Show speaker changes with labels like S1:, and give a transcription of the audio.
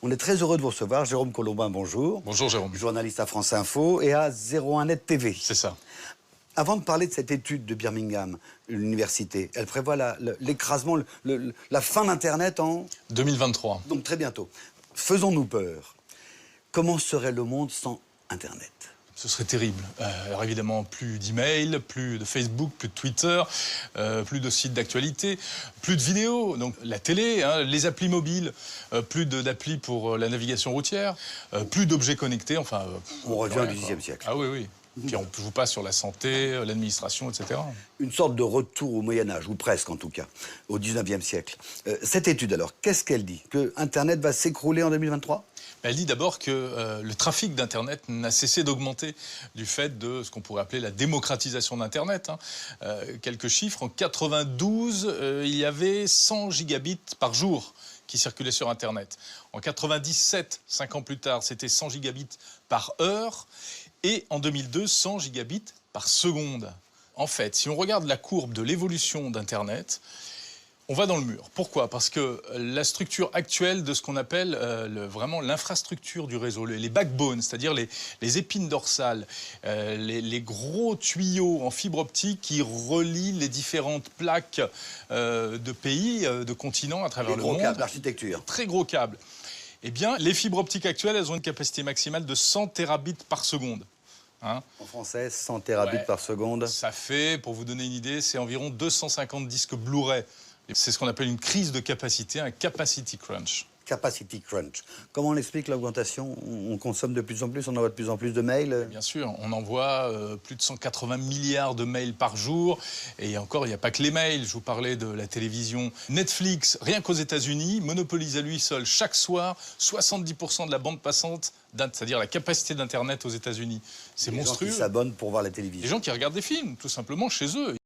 S1: On est très heureux de vous recevoir. Jérôme Colombin, bonjour.
S2: Bonjour Jérôme.
S1: Journaliste à France Info et à 01net TV.
S2: C'est ça.
S1: Avant de parler de cette étude de Birmingham, l'université, elle prévoit l'écrasement, la fin d'Internet en...
S2: 2023.
S1: Donc très bientôt. Faisons-nous peur. Comment serait le monde sans Internet ?
S2: Ce serait terrible. Alors évidemment, plus d'emails, plus de Facebook, plus de Twitter, plus de sites d'actualité, plus de vidéos, donc la télé, hein, les applis mobiles, plus d'applis pour la navigation routière, plus d'objets connectés, enfin...
S1: On revient au XIXe siècle.
S2: Ah oui, oui. Puis on vous passe sur la santé, l'administration, etc.
S1: Une sorte de retour au Moyen-Âge, ou presque en tout cas, au XIXe siècle. Cette étude alors, qu'est-ce qu'elle dit? Que Internet va s'écrouler en 2023?
S2: Elle dit d'abord que le trafic d'Internet n'a cessé d'augmenter du fait de ce qu'on pourrait appeler la démocratisation d'Internet. Quelques chiffres, en 92, il y avait 100 gigabits par jour qui circulaient sur Internet. En 97, 5 ans plus tard, c'était 100 gigabits par heure. Et en 2002, 100 gigabits par seconde. En fait, si on regarde la courbe de l'évolution d'Internet, on va dans le mur. Pourquoi? Parce que la structure actuelle de ce qu'on appelle vraiment l'infrastructure du réseau, les backbones, c'est-à-dire les épines dorsales, les gros tuyaux en fibre optique qui relient les différentes plaques de pays, de continents à travers le monde.
S1: Les gros câbles d'architecture.
S2: Très gros câbles. Eh bien, les fibres optiques actuelles, elles ont une capacité maximale de 100 terabits par seconde. Hein?
S1: En français, 100 terabits par seconde.
S2: Ça fait, pour vous donner une idée, c'est environ 250 disques Blu-ray. C'est ce qu'on appelle une crise de capacité, un capacity crunch.
S1: Capacity crunch. Comment on explique l'augmentation? On consomme de plus en plus, on envoie de plus en plus de mails.
S2: Bien sûr, on envoie plus de 180 milliards de mails par jour. Et encore, il n'y a pas que les mails. Je vous parlais de la télévision. Netflix, rien qu'aux États-Unis, monopolise à lui seul chaque soir 70% de la bande passante, c'est-à-dire la capacité d'Internet aux États-Unis. C'est monstrueux.
S1: Les gens qui s'abonnent pour voir la télévision.
S2: Les gens qui regardent des films, tout simplement, chez eux.